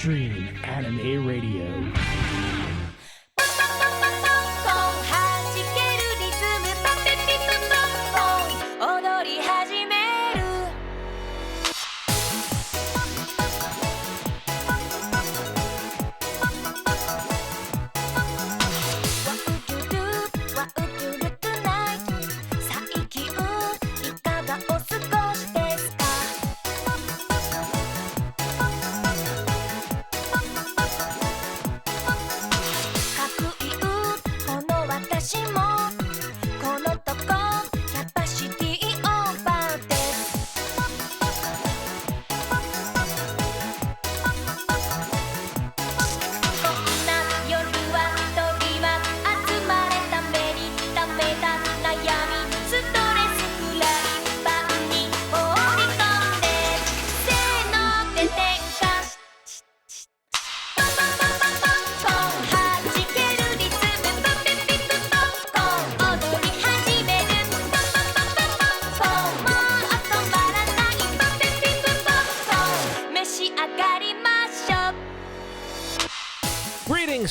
Extreme Anime Radio.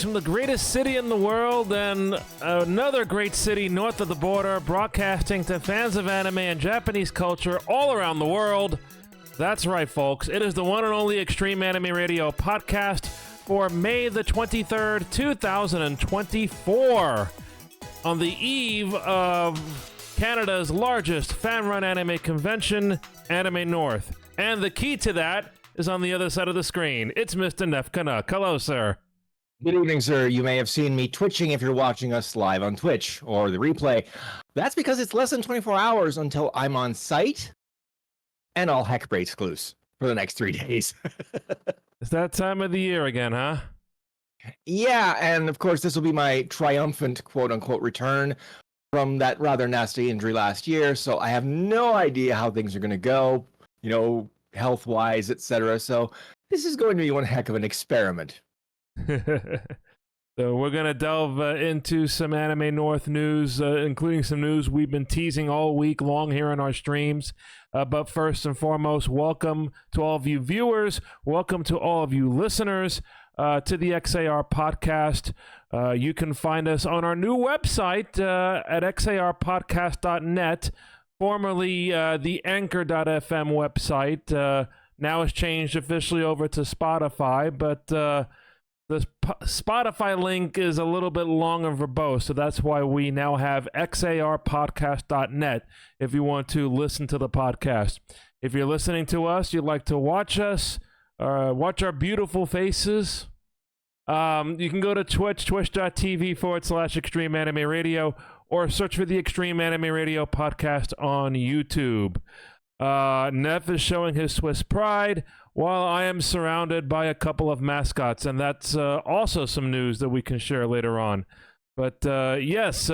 From the greatest city in the world and another great city north of the border, broadcasting to fans of anime and Japanese culture all around the world. That's right, folks. It is the one and only Extreme Anime Radio podcast for May the 23rd, 2024. On the eve of Canada's largest fan-run anime convention, Anime North. And the key to that is on the other side of the screen. It's Mr. Neff Canuck. Hello, sir. Good evening, sir. You may have seen me twitching if you're watching us live on Twitch or the replay. That's because it's less than 24 hours until I'm on site, and all heck breaks loose for the next 3 days. It's that time of the year again, huh? Yeah, and of course, this will be my triumphant quote-unquote return from that rather nasty injury last year, so I have no idea how things are going to go, you know, health-wise, etc. So this is going to be one heck of an experiment. So we're going to delve into some Anime North news, including some news we've been teasing all week long here on our streams. But first and foremost, welcome to all of you viewers. Welcome to all of you listeners to the XAR podcast. You can find us on our new website at xarpodcast.net, formerly the Anchor.fm website. Now it's changed officially over to Spotify, but the Spotify link is a little bit long and verbose, so that's why we now have xarpodcast.net if you want to listen to the podcast. If you're listening to us, you'd like to watch us, watch our beautiful faces, you can go to Twitch, twitch.tv/Extreme Anime Radio, or search for the Extreme Anime Radio podcast on YouTube. Neff is showing his Swiss pride, while I am surrounded by a couple of mascots, and that's also some news that we can share later on. But yes,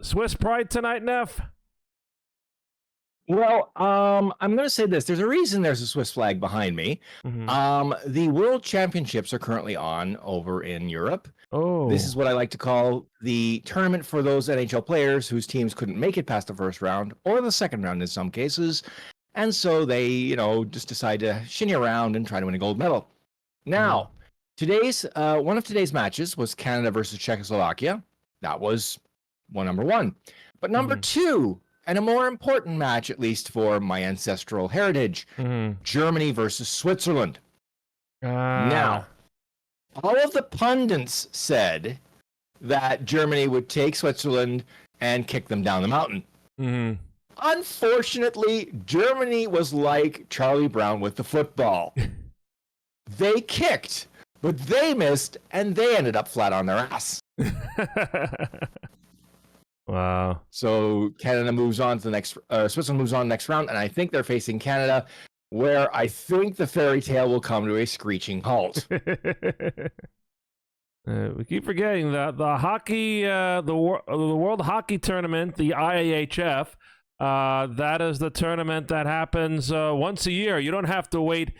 Swiss pride tonight, Neff? Well, I'm going to say this. There's a reason there's a Swiss flag behind me. Mm-hmm. The World Championships are currently on over in Europe. Oh. This is what I like to call the tournament for those NHL players whose teams couldn't make it past the first round, or the second round in some cases. And so they, you know, just decide to shinny around and try to win a gold medal. Now, today's one of today's matches was Canada versus Czechoslovakia. That was number one. But number two, and a more important match, at least for my ancestral heritage, Germany versus Switzerland. Now, all of the pundits said that Germany would take Switzerland and kick them down the mountain. Unfortunately, Germany was like Charlie Brown with the football. They kicked, but they missed, and they ended up flat on their ass. Wow. So Canada moves on to the next, Switzerland moves on to the next round, and I think they're facing Canada, where I think the fairy tale will come to a screeching halt. We keep forgetting that the hockey, the World Hockey Tournament, the IAHF, that is the tournament that happens once a year. You don't have to wait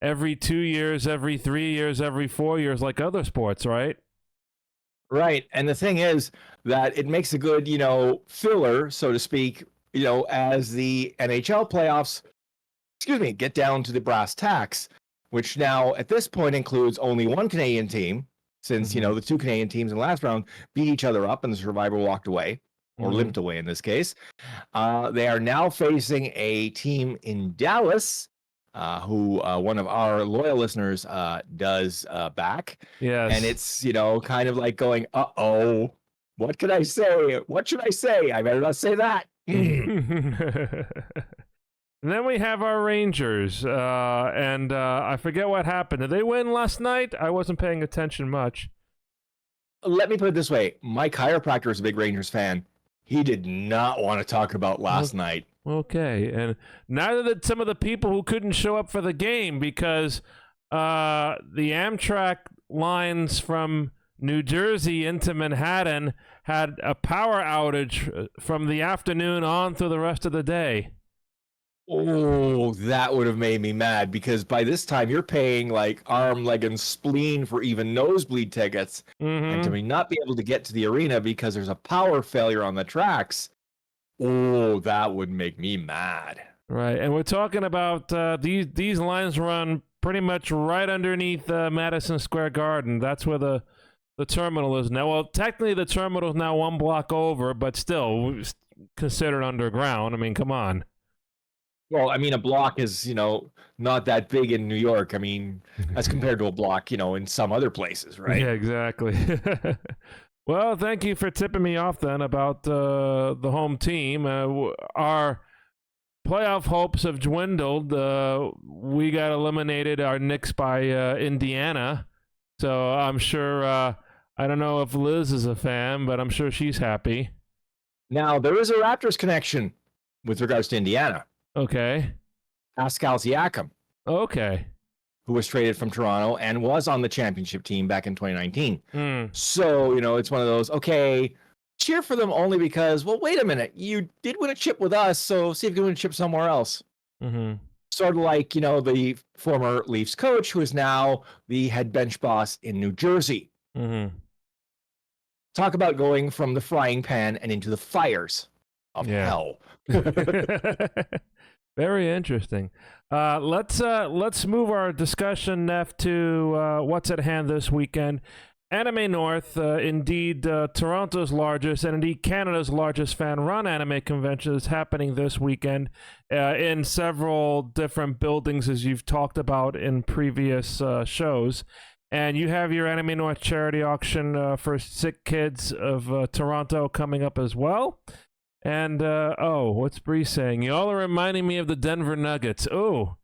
every 2 years, every 3 years, every 4 years like other sports, right? Right. And the thing is that it makes a good, you know, filler, so to speak, you know, as the NHL playoffs, get down to the brass tacks. which now at this point includes only one Canadian team, since the two Canadian teams in the last round beat each other up and the survivor walked away, or limped away in this case. They are now facing a team in Dallas, who one of our loyal listeners does back. Yes. And it's, kind of like going, uh-oh, what could I say? What should I say? I better not say that. And then we have our Rangers, and I forget what happened. Did they win last night? I wasn't paying attention much. Let me put it this way. My chiropractor is a big Rangers fan. He did not want to talk about last night. Okay, and neither did some of the people who couldn't show up for the game because the Amtrak lines from New Jersey into Manhattan had a power outage from the afternoon on through the rest of the day. Oh, that would have made me mad because by this time you're paying like arm, leg, and spleen for even nosebleed tickets. And to not be able to get to the arena because there's a power failure on the tracks. Oh, that would make me mad. Right, and we're talking about these lines run pretty much right underneath Madison Square Garden. That's where the terminal is now. Well, technically the terminal is now one block over, but still considered underground. I mean, come on. Well, I mean, a block is, not that big in New York. I mean, as compared to a block, in some other places, right? Yeah, exactly. Well, thank you for tipping me off then about the home team. Our playoff hopes have dwindled. We got eliminated, our Knicks, by Indiana. So I'm sure, I don't know if Liz is a fan, but I'm sure she's happy. Now, there is a Raptors connection with regards to Indiana. Okay. Pascal Siakam. Okay. Who was traded from Toronto and was on the championship team back in 2019. So, it's one of those, okay, cheer for them only because, well, wait a minute, you did win a chip with us, so see if you can win a chip somewhere else. Sort of like, the former Leafs coach who is now the head bench boss in New Jersey. Talk about going from the frying pan and into the fires of hell. Very interesting. Let's move our discussion, Neff, to what's at hand this weekend. Anime North, indeed Toronto's largest and indeed Canada's largest fan-run anime convention is happening this weekend in several different buildings, as you've talked about in previous shows. And you have your Anime North charity auction for Sick Kids of Toronto coming up as well. And, what's Bree saying? Y'all are reminding me of the Denver Nuggets. Oh,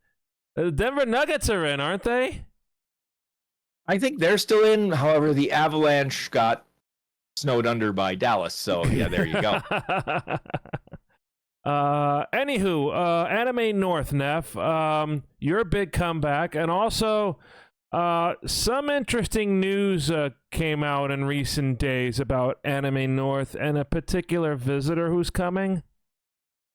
the Denver Nuggets are in, aren't they? I think they're still in. However, the Avalanche got snowed under by Dallas. So, yeah, there you go. Anywho, Anime North, Neff, your big comeback. And also, some interesting news came out in recent days about Anime North and a particular visitor who's coming.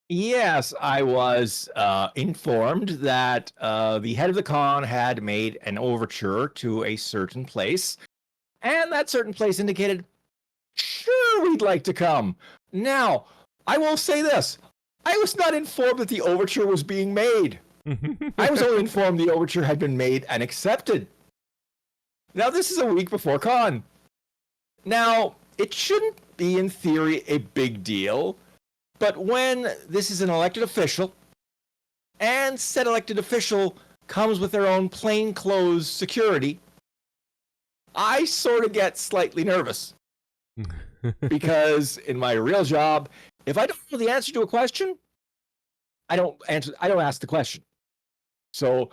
Yes, I was informed that the head of the con had made an overture to a certain place, and that certain place indicated, sure, we'd like to come. Now, I will say this. I was not informed that the overture was being made. I was only informed the overture had been made and accepted. Now, this is a week before con. Now, it shouldn't be, in theory, a big deal, but when this is an elected official, and said elected official comes with their own plainclothes security, I sort of get slightly nervous. Because in my real job, if I don't know the answer to a question, I don't ask the question. So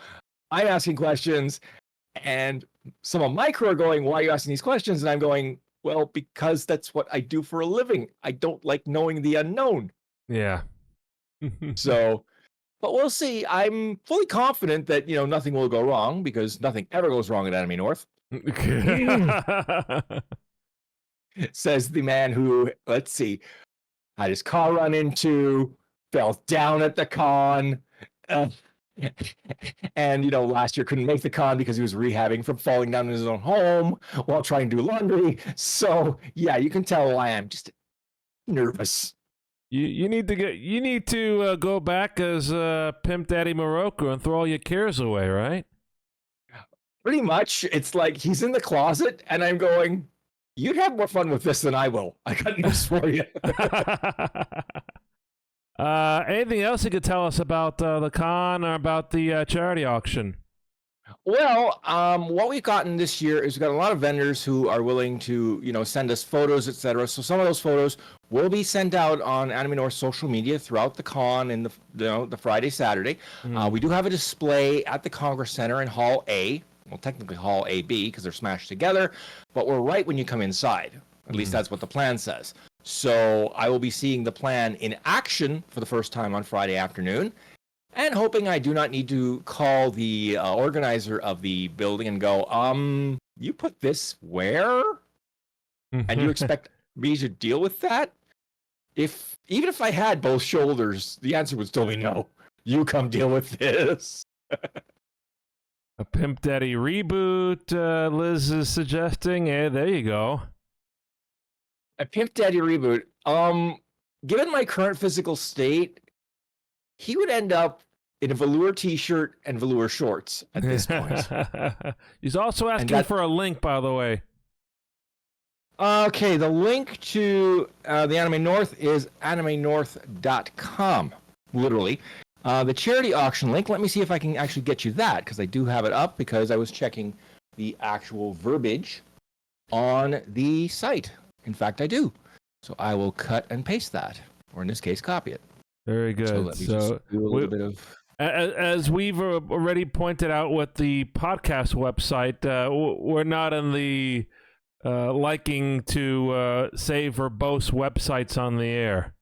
I'm asking questions, and some of my crew are going, why are you asking these questions? And I'm going, well, because that's what I do for a living. I don't like knowing the unknown. Yeah. So, but we'll see. I'm fully confident that, nothing will go wrong because nothing ever goes wrong at Anime North. Says the man who, let's see, had his car run into, fell down at the con, and last year couldn't make the con because he was rehabbing from falling down in his own home while trying to do laundry. So yeah, you can tell why I'm just nervous. You need to go back as Pimp Daddy Morocco and throw all your cares away, right? Pretty much, it's like he's in the closet, and I'm going, "You'd have more fun with this than I will. I got news for you." Anything else you could tell us about the con or about the charity auction? Well, what we've gotten this year is we've got a lot of vendors who are willing to, send us photos, etc. So some of those photos will be sent out on Anime North social media throughout the con and the Friday, Saturday. We do have a display at the Congress Center in Hall A. Well, technically Hall AB because they're smashed together, but we're right when you come inside. At least that's what the plan says. So I will be seeing the plan in action for the first time on Friday afternoon. And hoping I do not need to call the organizer of the building and go, you put this where? And you expect me to deal with that? Even if I had both shoulders, the answer would still be no. You come deal with this. A Pimp Daddy reboot, Liz is suggesting. Yeah, there you go. A Pimp Daddy reboot. Given my current physical state, he would end up in a velour t-shirt and velour shorts at this point. He's also asking for a link, by the way. Okay, the link to the Anime North is animenorth.com, literally. The charity auction link, let me see if I can actually get you that, because I do have it up, because I was checking the actual verbiage on the site. In fact, I do. So I will cut and paste that, or in this case, copy it. Very good. So let me just do a little bit of... As we've already pointed out with the podcast website, we're not in the liking to say verbose websites on the air.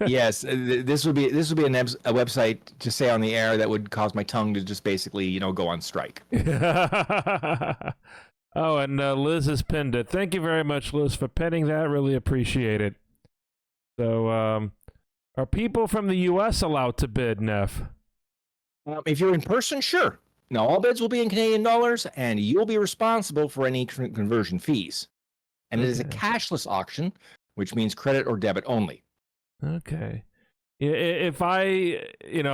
Yes, this would be a website to say on the air that would cause my tongue to just basically, go on strike. Oh, and Liz has pinned it. Thank you very much, Liz, for pinning that. Really appreciate it. So, are people from the U.S. allowed to bid, Neff? If you're in person, sure. Now, all bids will be in Canadian dollars, and you'll be responsible for any conversion fees. And it is a cashless auction, which means credit or debit only. Okay. If I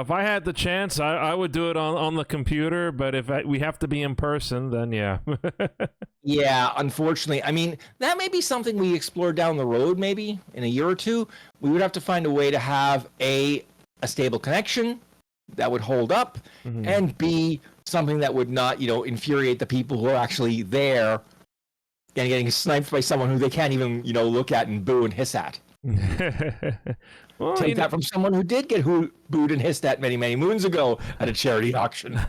had the chance, I would do it on the computer. But if we have to be in person, then yeah. Yeah, unfortunately. I mean, that may be something we explore down the road, maybe in a year or two. We would have to find a way to have a stable connection that would hold up, and B, something that would not, infuriate the people who are actually there and getting sniped by someone who they can't even, look at and boo and hiss at. Well, take that from someone who did get booed and hissed at many, many moons ago at a charity auction.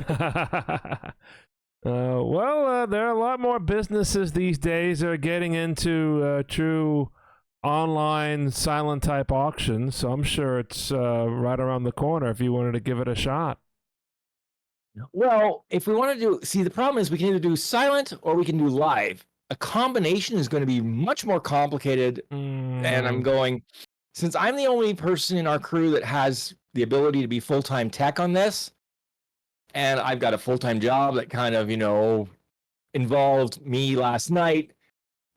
Well, there are a lot more businesses these days that are getting into true online silent type auctions, so I'm sure it's right around the corner if you wanted to give it a shot. Well, if we want to see, the problem is we can either do silent or we can do live. A combination is going to be much more complicated, and I'm going, since I'm the only person in our crew that has the ability to be full-time tech on this, and I've got a full-time job that kind of, involved me last night,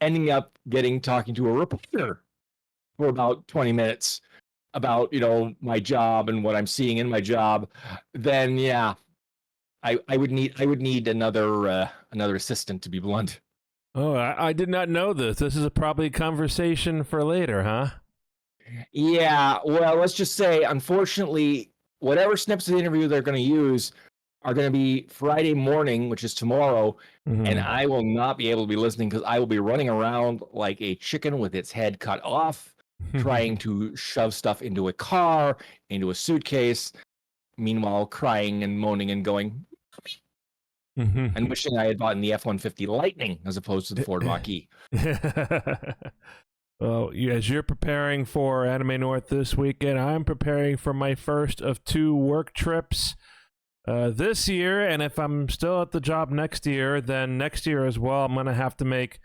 ending up talking to a reporter for about 20 minutes about, my job and what I'm seeing in my job, then yeah, I would need another assistant, to be blunt. Oh, I did not know this. This is probably a conversation for later, huh? Yeah, well, let's just say, unfortunately, whatever snippets of the interview they're going to use are going to be Friday morning, which is tomorrow, and I will not be able to be listening because I will be running around like a chicken with its head cut off, trying to shove stuff into a car, into a suitcase, meanwhile crying and moaning and going, and wishing I had bought the F-150 Lightning as opposed to the Ford Mach-E. Well, as you're preparing for Anime North this weekend, I'm preparing for my first of 2 work trips this year, and if I'm still at the job next year, then next year as well, I'm going to have to make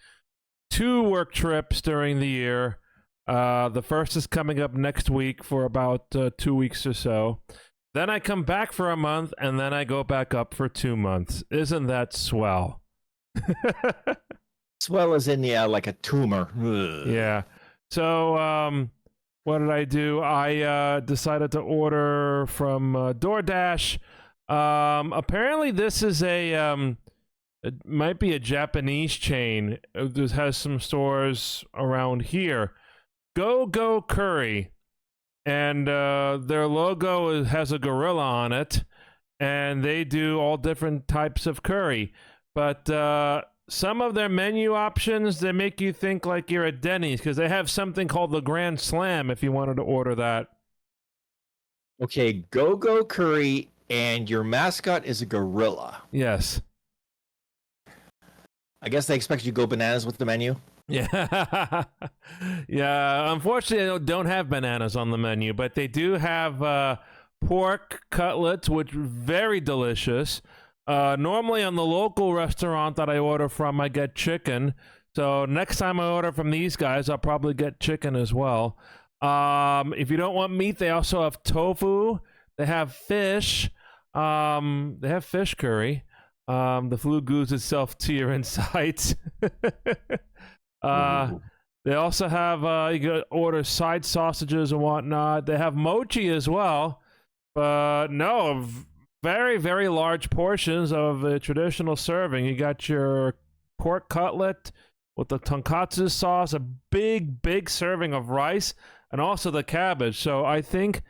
2 work trips during the year. The first is coming up next week for about 2 weeks or so. Then I come back for a month, and then I go back up for 2 months. Isn't that swell? Swell as in, yeah, like a tumor. Ugh. Yeah. So, what did I do? I decided to order from DoorDash. Apparently, this is a It might be a Japanese chain. It has some stores around here. Go Curry. And their logo has a gorilla on it. And they do all different types of curry. But some of their menu options, they make you think like you're at Denny's, because they have something called the Grand Slam if you wanted to order that. Okay, Go Curry, and your mascot is a gorilla. Yes. I guess they expect you to go bananas with the menu. Yeah. Yeah, unfortunately, they don't have bananas on the menu, but they do have pork cutlets, which are very delicious. Normally on the local restaurant that I order from, I get chicken. So next time I order from these guys, I'll probably get chicken as well. If you don't want meat, they also have tofu. They have fish. They have fish curry. The flu glues itself to your insides. They also have, you can order side sausages and whatnot. They have mochi as well. But no, very, very large portions of a traditional serving. You got your pork cutlet with the tonkatsu sauce, a big serving of rice, and also the cabbage. So I think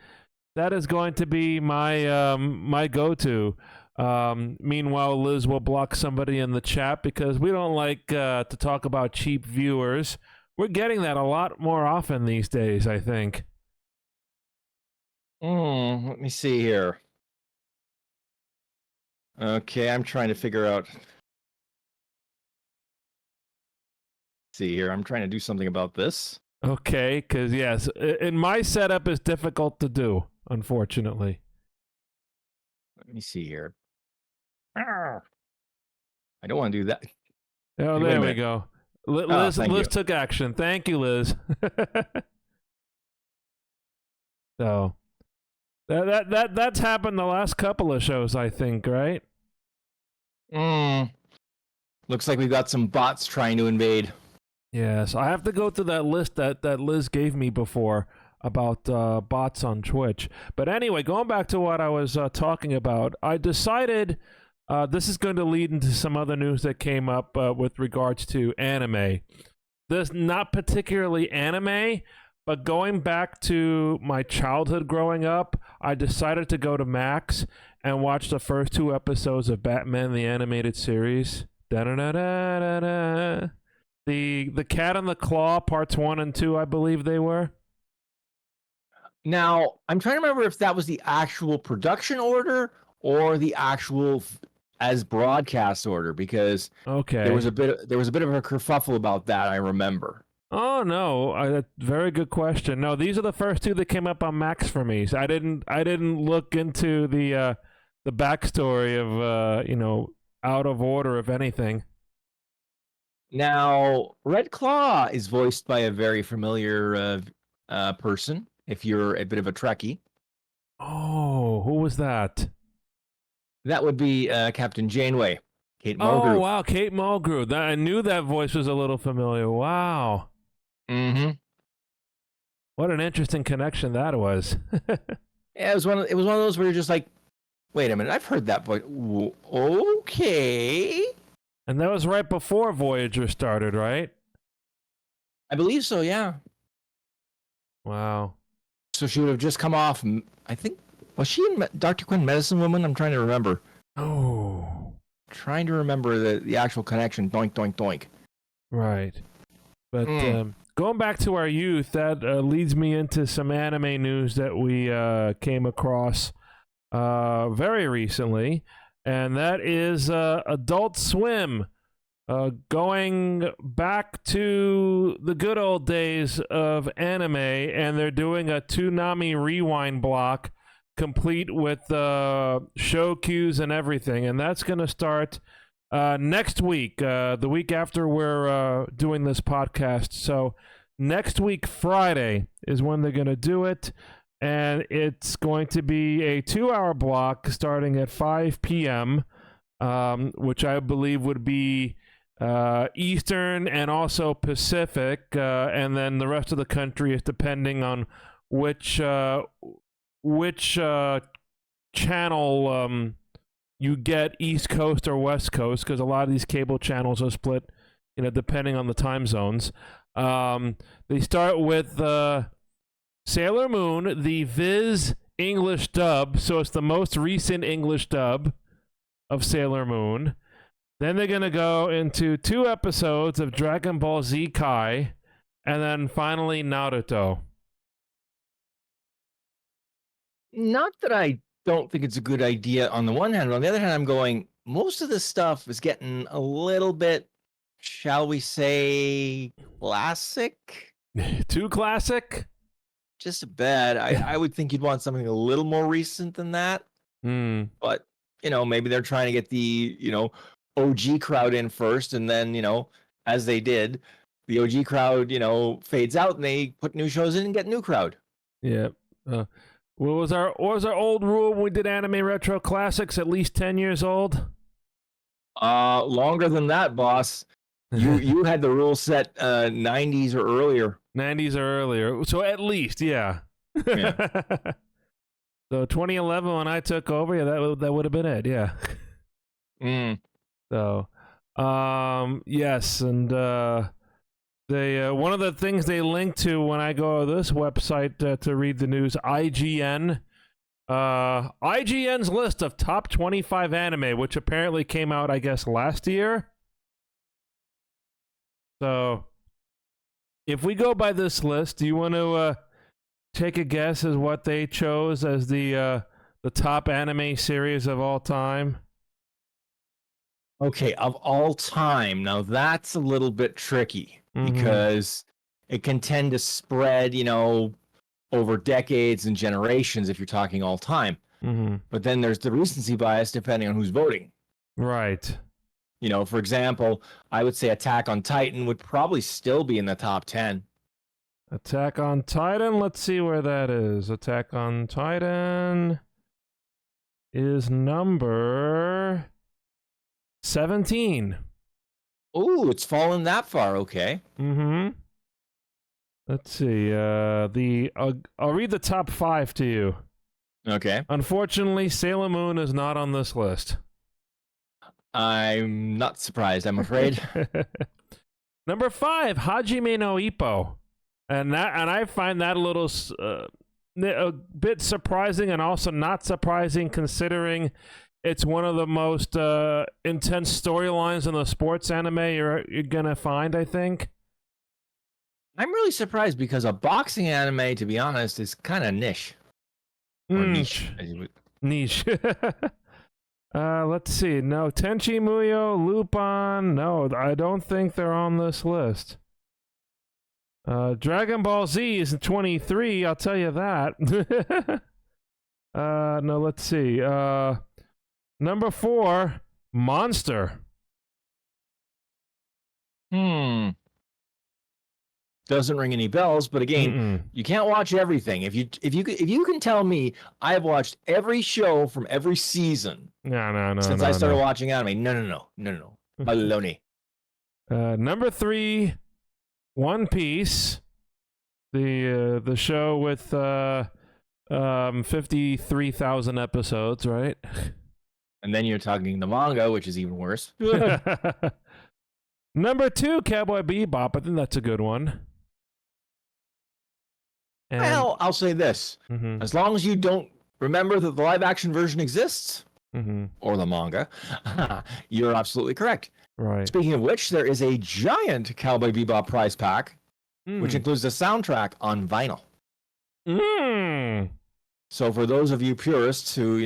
that is going to be my my go-to. Meanwhile, Liz will block somebody in the chat because we don't like to talk about cheap viewers. We're getting that a lot more often these days, I think. Let me see here. Okay, I'm trying to figure out. See here, I'm trying to do something about this. Okay, because yes, in my setup is difficult to do, unfortunately. Let me see here. I don't want to do that. Oh, Hey, there we go. Liz, thank Liz you. took action. Thank you, Liz. So that's happened the last couple of shows, I think, right? Looks like we've got some bots trying to invade. Yes, I have to go through that list that Liz gave me before about bots on Twitch. But anyway, going back to what I was talking about, I decided this is going to lead into some other news that came up with regards to anime. This not particularly anime, but going back to my childhood growing up, I decided to go to Max and watch the first 2 episodes of Batman the Animated Series. Da-da-da-da-da-da. The Cat and the Claw parts 1 and 2, I believe they were. Now, I'm trying to remember if that was the actual production order or the actual as broadcast order, because Okay. there was a bit of a kerfuffle about that, I remember. Oh no, very good question. No, these are the first 2 that came up on Max for me. So I didn't look into the backstory of out of order, if anything. Now, Red Claw is voiced by a very familiar person, if you're a bit of a Trekkie. Oh, who was that? That would be Captain Janeway, Kate Mulgrew. Oh wow, Kate Mulgrew. I knew that voice was a little familiar. Wow. Mm-hmm. What an interesting connection that was. Yeah, it was one of those where you're just like, wait a minute, I've heard that voice. Okay. And that was right before Voyager started, right? I believe so, yeah. Wow. So she would have just come off, I think, was she in Dr. Quinn Medicine Woman? I'm trying to remember. Oh. Trying to remember the actual connection. Doink, doink, doink. Right. But going back to our youth, that leads me into some anime news that we came across very recently, and that is Adult Swim going back to the good old days of anime, and they're doing a Toonami Rewind block complete with show cues and everything, and that's going to start next week, the week after we're doing this podcast. So next week, Friday, is when they're going to do it, and it's going to be a 2-hour block starting at 5 p.m., which I believe would be Eastern and also Pacific, and then the rest of the country is depending on which channel you get East Coast or West Coast, because a lot of these cable channels are split, depending on the time zones. They start with Sailor Moon, the Viz English dub, so it's the most recent English dub of Sailor Moon. Then they're going to go into 2 episodes of Dragon Ball Z Kai, and then finally Naruto. Not that I don't think it's a good idea on the one hand, but on the other hand, I'm going, most of this stuff is getting a little bit, shall we say, classic? Too classic? Just a bit. I would think you'd want something a little more recent than that. But, maybe they're trying to get the, OG crowd in first, and then, as they did, the OG crowd, fades out, and they put new shows in and get new crowd. Yeah. What was our old rule when we did anime retro classics? At least 10 years old? Longer than that, boss. You had the rule set 90s or earlier. 90s or earlier. So at least, yeah. So 2011 when I took over, yeah, that would have been it, yeah. So, yes, and they one of the things they link to when I go to this website to read the news, IGN. IGN's list of top 25 anime, which apparently came out, I guess, last year. So, if we go by this list, do you want to take a guess as what they chose as the top anime series of all time? Okay, of all time. Now that's a little bit tricky because it can tend to spread, over decades and generations if you're talking all time. But then there's the recency bias depending on who's voting. Right. For example, I would say Attack on Titan would probably still be in the top 10. Attack on Titan, let's see where that is. Attack on Titan is number 17. Oh, it's fallen that far. Okay. Let's see. I'll read the top 5 to you. Okay. Unfortunately, Sailor Moon is not on this list. I'm not surprised, I'm afraid. Number 5, Hajime no Ippo, and I find that a bit surprising, and also not surprising considering it's one of the most intense storylines in the sports anime you're gonna find, I think. I'm really surprised because a boxing anime, to be honest, is kind of niche. Or niche. Niche. Let's see. No, Tenchi Muyo, Lupin. No, I don't think they're on this list. Dragon Ball Z is 23, I'll tell you that. No, let's see. Number 4, Monster. Doesn't ring any bells, but again, you can't watch everything. If you can tell me I have watched every show from every season since I started watching anime, no. Baloney. Number 3, One Piece, the show with 53,000 episodes, right? And then you're talking the manga, which is even worse. Number 2, Cowboy Bebop. I think that's a good one. And, well, I'll say this. As long as you don't remember that the live-action version exists, or the manga, you're absolutely correct. Right. Speaking of which, there is a giant Cowboy Bebop prize pack, which includes the soundtrack on vinyl. So for those of you purists who,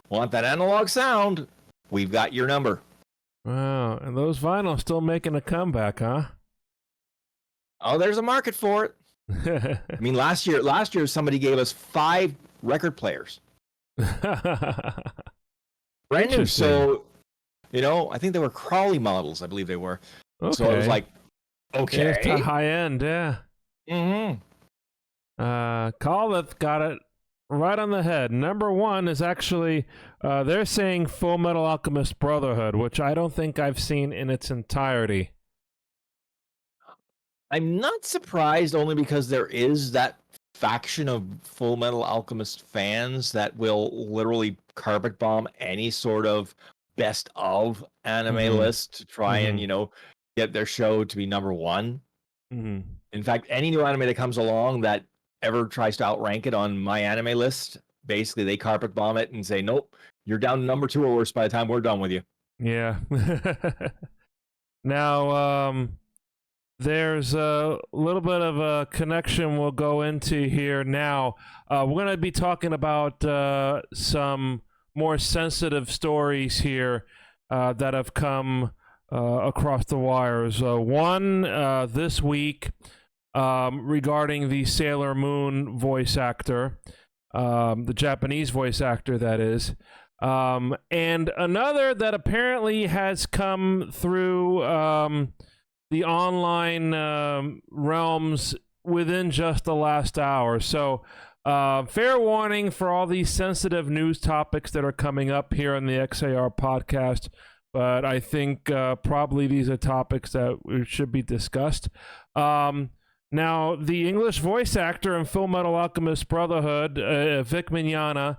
want that analog sound, we've got your number. Wow, and those vinyls still making a comeback, huh? Oh, there's a market for it. I mean, last year somebody gave us 5 record players. Brand new. So, I think they were Crawley models, I believe they were. Okay. So I was like, okay. It's high end, yeah. Coleth got it right on the head. Number 1 is actually, they're saying Full Metal Alchemist Brotherhood, which I don't think I've seen in its entirety. I'm not surprised, only because there is that faction of Full Metal Alchemist fans that will literally carpet bomb any sort of best of anime list to try and, get their show to be number one. In fact, any new anime that comes along that ever tries to outrank it on my anime list, basically they carpet bomb it and say, nope, you're down to number 2 or worse by the time we're done with you. Yeah. Now, there's a little bit of a connection we'll go into here now. We're going to be talking about some more sensitive stories here that have come across the wires. One this week regarding the Sailor Moon voice actor, the Japanese voice actor, that is. And another that apparently has come through the online realms within just the last hour. So fair warning for all these sensitive news topics that are coming up here on the XAR podcast, but I think probably these are topics that should be discussed. Now, the English voice actor in Full Metal Alchemist Brotherhood, Vic Mignogna,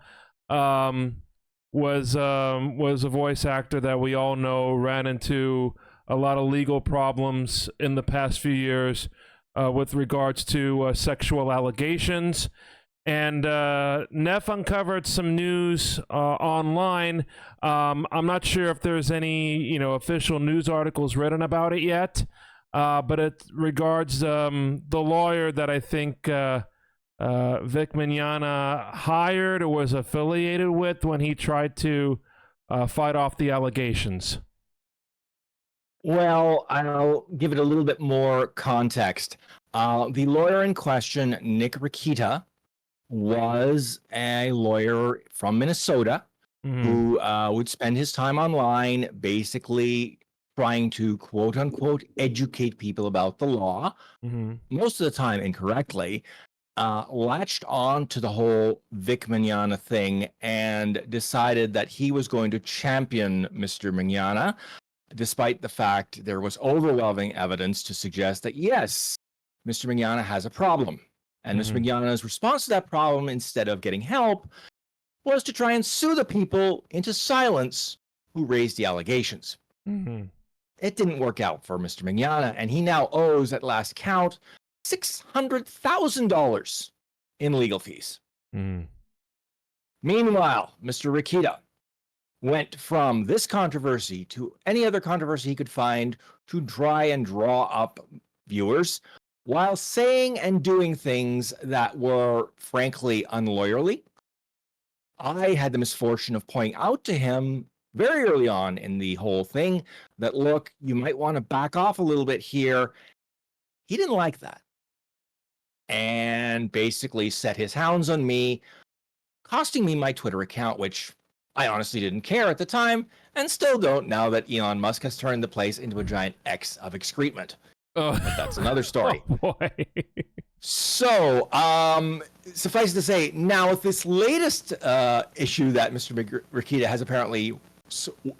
was a voice actor that we all know ran into a lot of legal problems in the past few years with regards to sexual allegations. And Neff uncovered some news online. I'm not sure if there's any, official news articles written about it yet, but it regards the lawyer that I think Vic Mignogna hired or was affiliated with when he tried to fight off the allegations. Well, I'll give it a little bit more context. The lawyer in question, Nick Rikita, was a lawyer from Minnesota who would spend his time online basically trying to, quote unquote, educate people about the law, most of the time incorrectly, latched on to the whole Vic Mignogna thing and decided that he was going to champion Mr. Mignogna, despite the fact there was overwhelming evidence to suggest that, yes, Mr. Mignogna has a problem. And Mr. Mignogna's response to that problem, instead of getting help, was to try and sue the people into silence who raised the allegations. It didn't work out for Mr. Mignogna, and he now owes, at last count, $600,000 in legal fees. Meanwhile, Mr. Rikita went from this controversy to any other controversy he could find to try and draw up viewers while saying and doing things that were frankly unlawyerly. I had the misfortune of pointing out to him very early on in the whole thing that, look, you might want to back off a little bit here. He didn't like that and basically set his hounds on me, costing me my Twitter account, which I honestly didn't care at the time and still don't now that Elon Musk has turned the place into a giant X of excrement. Oh. But that's another story. Oh, boy. So, suffice to say, now with this latest issue that Mr. Rikita has apparently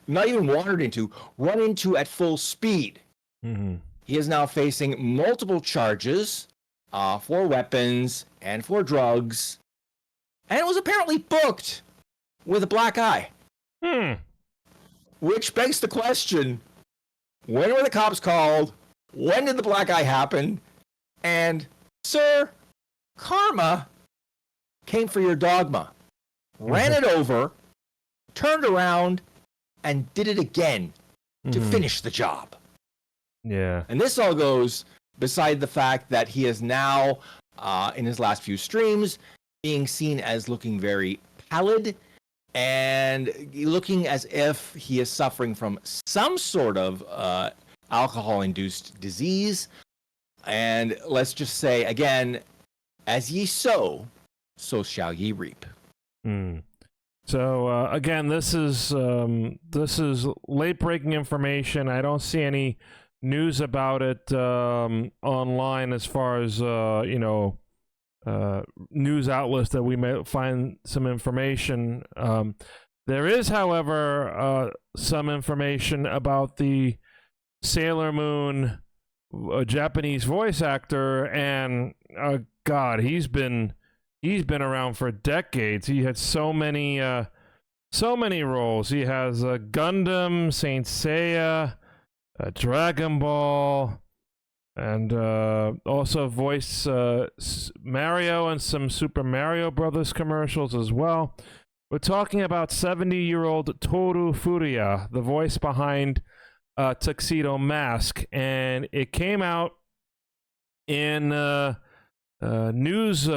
not even wandered into, run into at full speed, he is now facing multiple charges for weapons and for drugs, and was apparently booked with a black eye. Which begs the question, when were the cops called? When did the black eye happen? And, sir, karma came for your dogma. Ran it over, turned around, and did it again to finish the job. Yeah. And this all goes beside the fact that he is now, in his last few streams, being seen as looking very pallid and looking as if he is suffering from some sort of alcohol-induced disease. And let's just say, again, as ye sow, so shall ye reap. So, again, this is late-breaking information. I don't see any news about it online as far as, news outlets that we may find some information. There is, however, some information about the Sailor Moon a Japanese voice actor, and God, he's been around for decades. He had so many roles. He has Gundam, Saint Seiya, Dragon Ball, and also voiced Mario and some Super Mario Brothers commercials as well. We're talking about 70-year-old Toru Furuya, the voice behind Tuxedo Mask, and it came out in news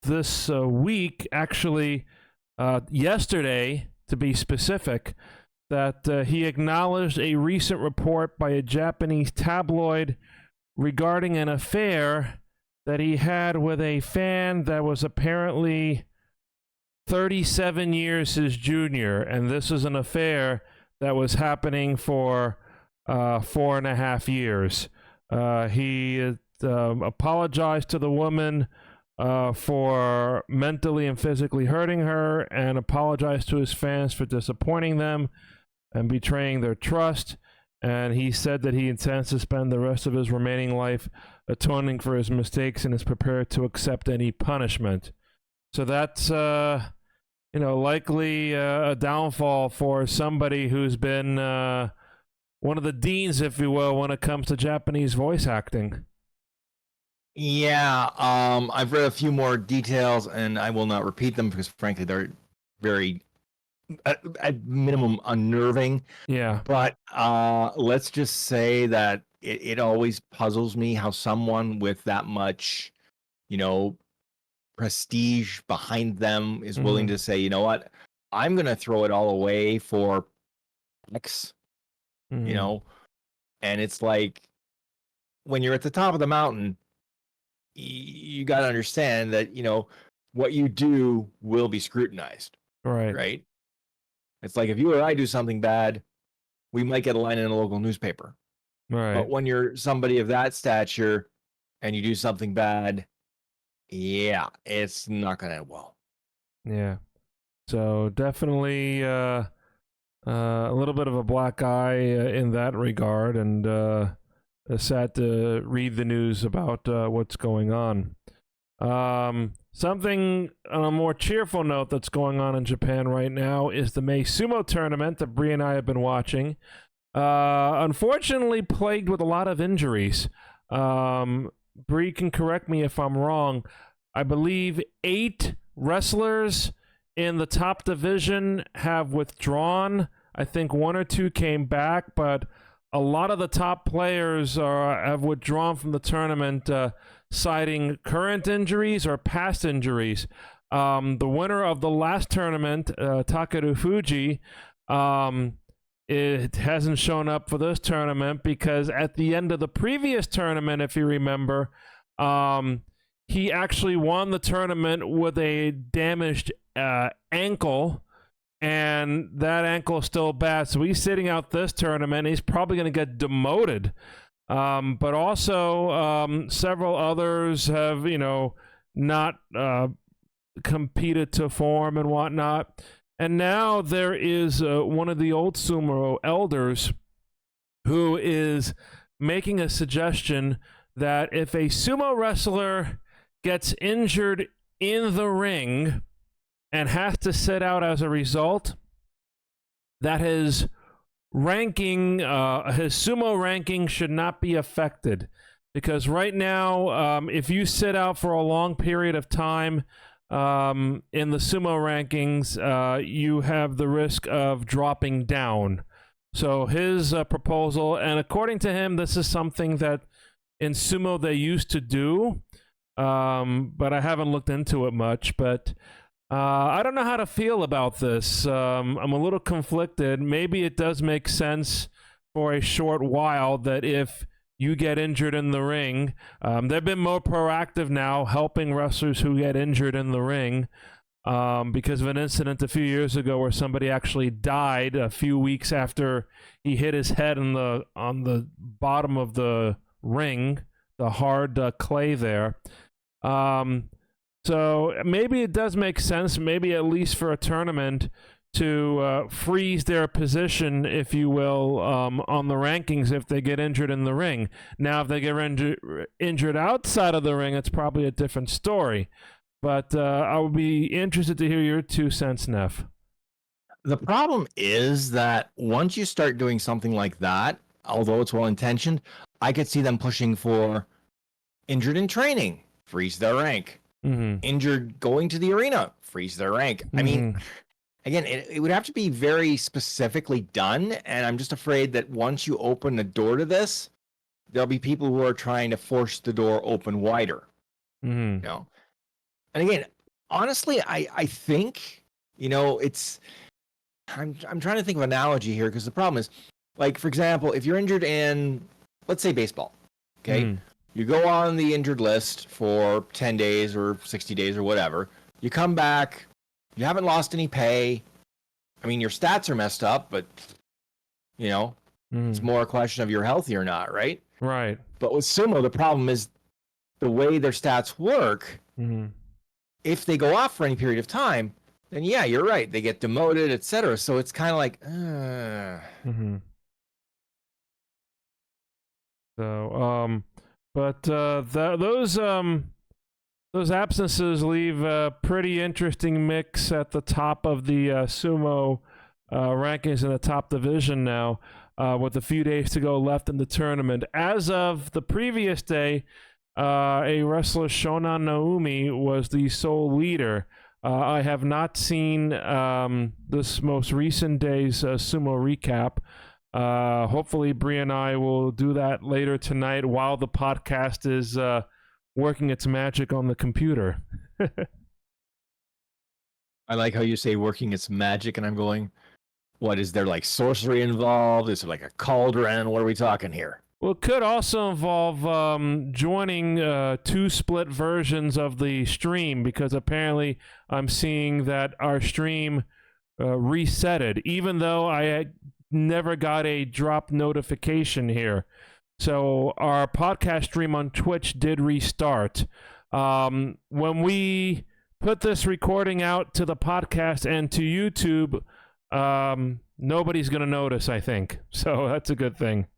this week, actually yesterday to be specific, that he acknowledged a recent report by a Japanese tabloid regarding an affair that he had with a fan that was apparently 37 years his junior, and this is an affair that was happening for 4.5 years. He apologized to the woman for mentally and physically hurting her, and apologized to his fans for disappointing them and betraying their trust. And he said that he intends to spend the rest of his remaining life atoning for his mistakes and is prepared to accept any punishment. So that's likely a downfall for somebody who's been one of the deans, if you will, when it comes to Japanese voice acting. Yeah, I've read a few more details, and I will not repeat them because, frankly, they're very, at minimum, unnerving. Yeah. But let's just say that it always puzzles me how someone with that much, prestige behind them is willing to say, you know what, I'm going to throw it all away for X, and it's like, when you're at the top of the mountain, you got to understand that, what you do will be scrutinized. Right. It's like, if you or I do something bad, we might get a line in a local newspaper. Right. But when you're somebody of that stature and you do something bad, yeah, it's not going to end well. Yeah. So definitely a little bit of a black eye in that regard, and sad to read the news about what's going on. Something on a more cheerful note that's going on in Japan right now is the May Sumo tournament that Bree and I have been watching. Unfortunately, plagued with a lot of injuries. Bree can correct me if I'm wrong. I believe 8 wrestlers in the top division have withdrawn. I think 1 or 2 came back, but a lot of the top players have withdrawn from the tournament, citing current injuries or past injuries. The winner of the last tournament, Takeru Fuji, it hasn't shown up for this tournament because at the end of the previous tournament, if you remember, he actually won the tournament with a damaged ankle, and that ankle is still bad. So he's sitting out this tournament. He's probably going to get demoted. But also several others have, not competed to form and whatnot. And now there is one of the old sumo elders who is making a suggestion that if a sumo wrestler gets injured in the ring and has to sit out as a result, that his ranking, his sumo ranking should not be affected. Because right now, if you sit out for a long period of time in the sumo rankings, you have the risk of dropping down. So his proposal, and according to him, this is something that in sumo they used to do, but I haven't looked into it much. But I don't know how to feel about this. I'm a little conflicted. Maybe it does make sense for a short while that if you get injured in the ring, they've been more proactive now, helping wrestlers who get injured in the ring, because of an incident a few years ago where somebody actually died a few weeks after he hit his head on the bottom of the ring, the hard clay there. So maybe it does make sense, maybe at least for a tournament, to freeze their position, if you will, on the rankings if they get injured in the ring. Now, if they get injured outside of the ring, it's probably a different story. But I would be interested to hear your 2 cents, Neff. The problem is that once you start doing something like that, although it's well-intentioned, I could see them pushing for injured in training, freeze their rank. Injured going to the arena, freeze their rank. I mean, again, it would have to be very specifically done, and I'm just afraid that once you open the door to this, there'll be people who are trying to force the door open wider. You know? And again, honestly, I think, you know, it's... I'm trying to think of an analogy here, because the problem is, like, for example, if you're injured in, let's say, baseball, okay? You go on the injured list for 10 days or 60 days or whatever. You come back, you haven't lost any pay. I mean, your stats are messed up, but, you know, it's more a question of you're healthy or not, right? Right. But with sumo, the problem is the way their stats work. If they go off for any period of time, then yeah, you're right. They get demoted, etc. So it's kind of like, So, but those absences leave a pretty interesting mix at the top of the sumo rankings in the top division now, with a few days to go left in the tournament. As of the previous day, a wrestler, Shonan Naomi, was the sole leader. I have not seen this most recent day's sumo recap. Hopefully Bree and I will do that later tonight while the podcast is working its magic on the computer. I like how you say working its magic, and I'm going, what, is there like sorcery involved? Is it like a cauldron? What are we talking here? Well, it could also involve joining 2 split versions of the stream, because apparently I'm seeing that our stream resetted, even though I had never got a drop notification here. So our podcast stream on Twitch did restart. When we put this recording out to the podcast and to YouTube, nobody's going to notice, I think. So that's a good thing.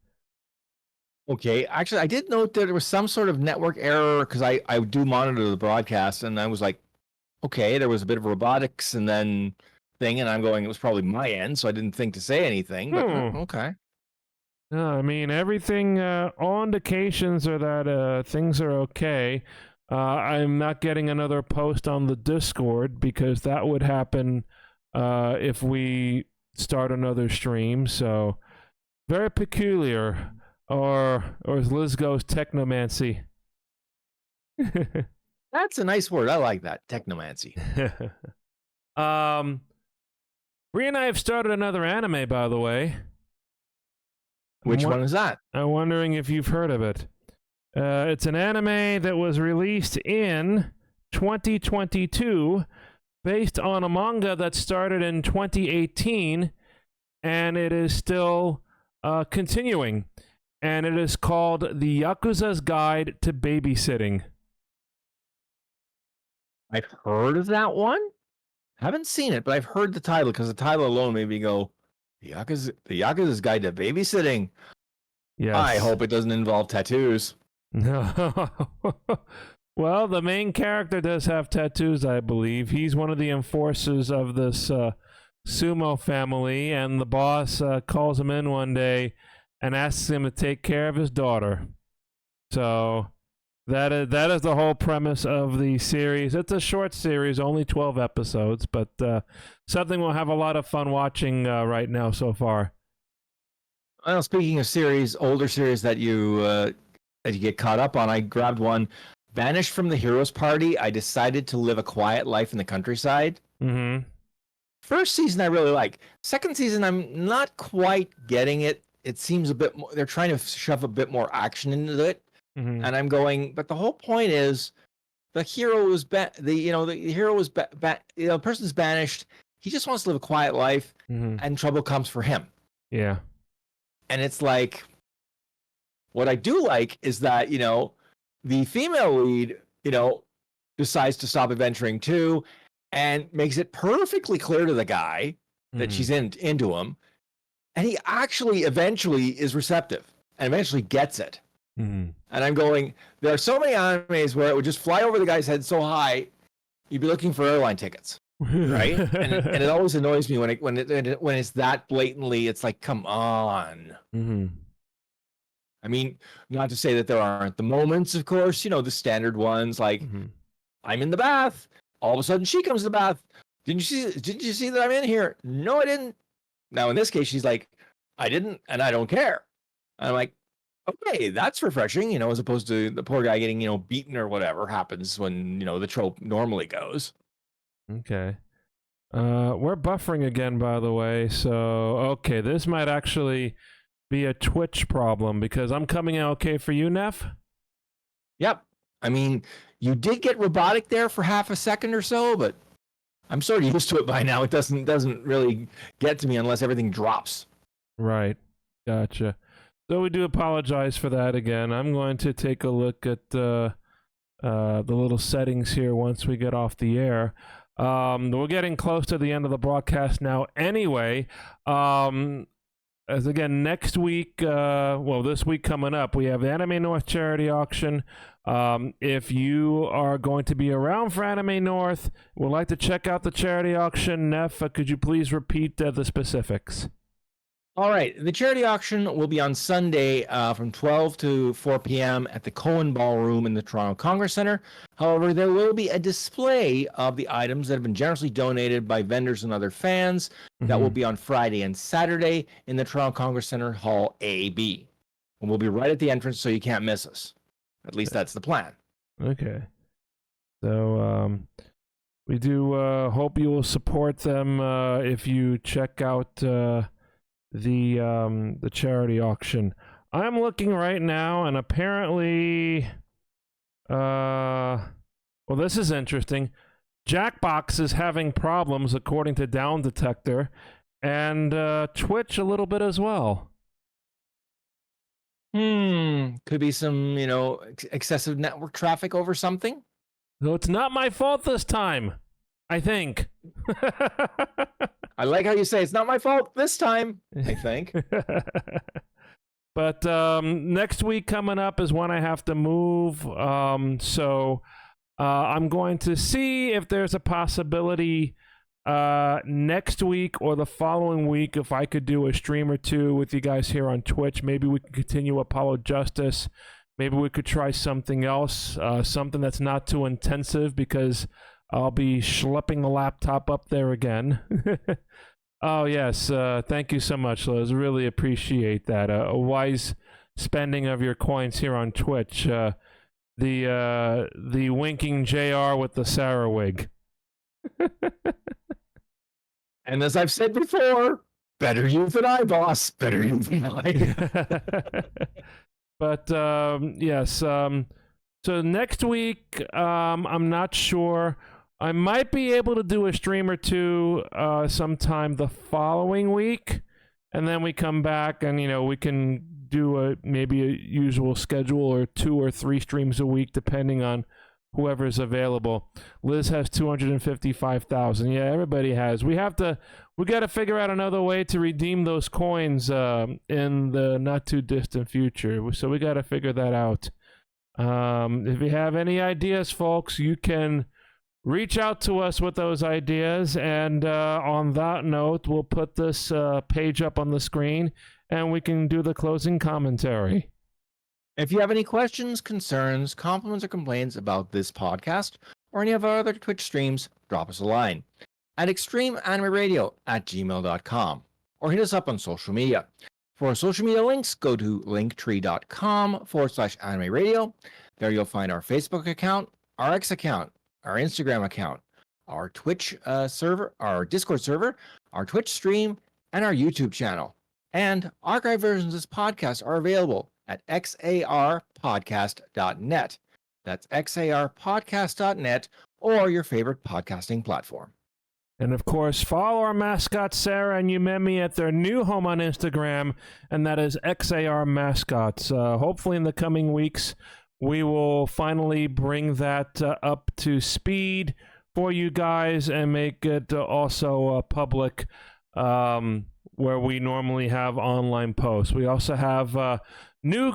Okay, actually, I did note that there was some sort of network error, because I do monitor the broadcast, and I was like, okay, there was a bit of robotics and then thing, and I'm going, it was probably my end, so I didn't think to say anything, but okay. No, I mean, everything, all indications are that things are okay. I'm not getting another post on the Discord, because that would happen if we start another stream, so very peculiar. Or as Liz goes, technomancy. That's a nice word. I like that, technomancy. Bree and I have started another anime, by the way. Which one is that? I'm wondering if you've heard of it. It's an anime that was released in 2022, based on a manga that started in 2018, and it is still continuing. And it is called The Yakuza's Guide to Babysitting. I've heard of that one. Haven't seen it, but I've heard the title, because the title alone made me go, The Yakuza's Guide to Babysitting. Yes. I hope it doesn't involve tattoos. No. Well, the main character does have tattoos, I believe. He's one of the enforcers of this sumo family, and the boss calls him in one day and asks him to take care of his daughter. So that is the whole premise of the series. It's a short series, only 12 episodes, but something we'll have a lot of fun watching right now so far. Well, speaking of series, older series that you get caught up on, I grabbed one, Banished from the Heroes Party. I decided to live a quiet life in the countryside. First season I really like. Second season I'm not quite getting it. It seems a bit more, they're trying to shove a bit more action into it, and I'm going, but the whole point is the hero is the person's banished. He just wants to live a quiet life, and trouble comes for him. Yeah, and it's like, what I do like is that the female lead decides to stop adventuring too, and makes it perfectly clear to the guy that she's into him, and he actually eventually is receptive and eventually gets it. And I'm going, there are so many animes where it would just fly over the guy's head so high, you'd be looking for airline tickets, right? and it always annoys me when it's that blatantly. It's like, come on. I mean, not to say that there aren't the moments, of course, the standard ones like I'm in the bath. All of a sudden, she comes to the bath. Didn't you see that I'm in here? No, I didn't. Now, in this case, she's like, I didn't, and I don't care. And I'm like, okay, that's refreshing, as opposed to the poor guy getting, beaten or whatever happens when, the trope normally goes. Okay. We're buffering again, by the way. So, okay, this might actually be a Twitch problem because I'm coming in okay for you, Neff? Yep. I mean, you did get robotic there for half a second or so, but I'm sort of used to it by now. It doesn't really get to me unless everything drops. Right. Gotcha. So we do apologize for that again. I'm going to take a look at the little settings here once we get off the air. We're getting close to the end of the broadcast now anyway. As again, next week, this week coming up, we have the Anime North charity auction. If you are going to be around for Anime North, would like to check out the charity auction, Neff, could you please repeat the specifics? All right. The charity auction will be on Sunday from 12 to 4 p.m. at the Cohen Ballroom in the Toronto Congress Centre. However, there will be a display of the items that have been generously donated by vendors and other fans. That will be on Friday and Saturday in the Toronto Congress Centre Hall AB. And we'll be right at the entrance so you can't miss us. At least that's the plan. Okay. So we do hope you will support them if you check out the charity auction. I'm looking right now, and apparently, this is interesting. Jackbox is having problems, according to Down Detector, and Twitch a little bit as well. Could be some, excessive network traffic over something. So it's not my fault this time, I think. I like how you say it's not my fault this time, I think. But next week coming up is when I have to move. So I'm going to see if there's a possibility next week or the following week if I could do a stream or two with you guys here on Twitch. Maybe we can continue Apollo Justice. Maybe we could try something else, something that's not too intensive because I'll be schlepping the laptop up there again. Oh, yes. Thank you so much, Liz. Really appreciate that. A wise spending of your coins here on Twitch. The winking JR with the Sarah wig. And as I've said before, better you than I, boss. Better you than I. But, yes. So next week, I'm not sure. I might be able to do a stream or two sometime the following week, and then we come back and, we can do maybe a usual schedule or 2 or 3 streams a week, depending on whoever's available. Liz has 255,000. Yeah, everybody has. We got to figure out another way to redeem those coins in the not too distant future. So we got to figure that out. If you have any ideas, folks, you can reach out to us with those ideas, and on that note, we'll put this page up on the screen, and we can do the closing commentary. If you have any questions, concerns, compliments, or complaints about this podcast or any of our other Twitch streams, drop us a line at extremeanimeradio@gmail.com or hit us up on social media. For social media links, go to linktree.com/animeradio. There you'll find our Facebook account, our X account, our Instagram account, our Twitch server, our Discord server, our Twitch stream, and our YouTube channel. And archive versions of this podcast are available at xarpodcast.net. That's xarpodcast.net or your favorite podcasting platform. And of course, follow our mascot Sarah and Yumemi at their new home on Instagram, and that is XAR Mascots. Hopefully in the coming weeks, we will finally bring that up to speed for you guys and make it also public. where we normally have online posts. We also have new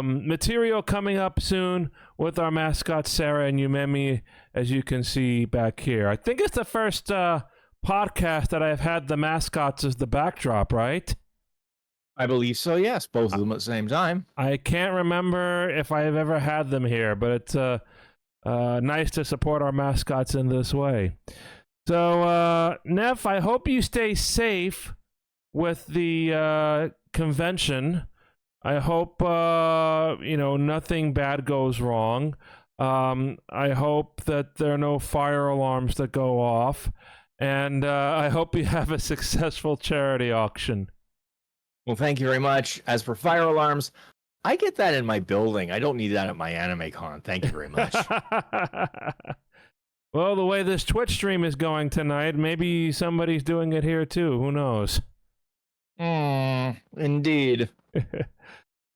material coming up soon with our mascots, Sarah and Yumemi, as you can see back here. I think it's the first podcast that I've had the mascots as the backdrop, right? I believe so, yes. Both of them at the same time. I can't remember if I've ever had them here, but it's nice to support our mascots in this way. So, Neff, I hope you stay safe with the convention. I hope, nothing bad goes wrong. I hope that there are no fire alarms that go off. And I hope you have a successful charity auction. Well, thank you very much. As for fire alarms, I get that in my building. I don't need that at my anime con. Thank you very much. Well, the way this Twitch stream is going tonight, maybe somebody's doing it here too. Who knows? Indeed.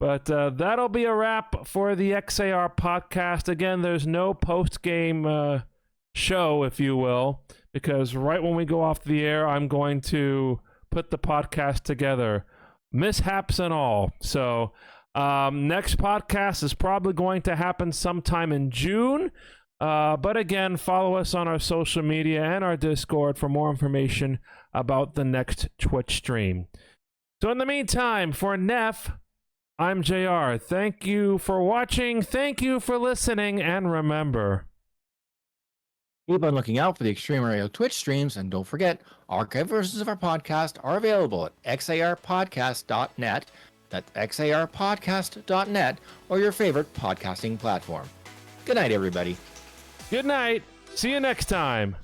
But that'll be a wrap for the XAR podcast. Again, there's no post-game show, if you will, because right when we go off the air, I'm going to put the podcast together, mishaps and all. So next podcast is probably going to happen sometime in June. But again, follow us on our social media and our Discord for more information about the next Twitch stream. So in the meantime, for Neff, I'm JR. Thank you for watching. Thank you for listening. And remember, keep on looking out for the Extreme Radio Twitch streams. And don't forget, archived versions of our podcast are available at xarpodcast.net. That's xarpodcast.net or your favorite podcasting platform. Good night, everybody. Good night. See you next time.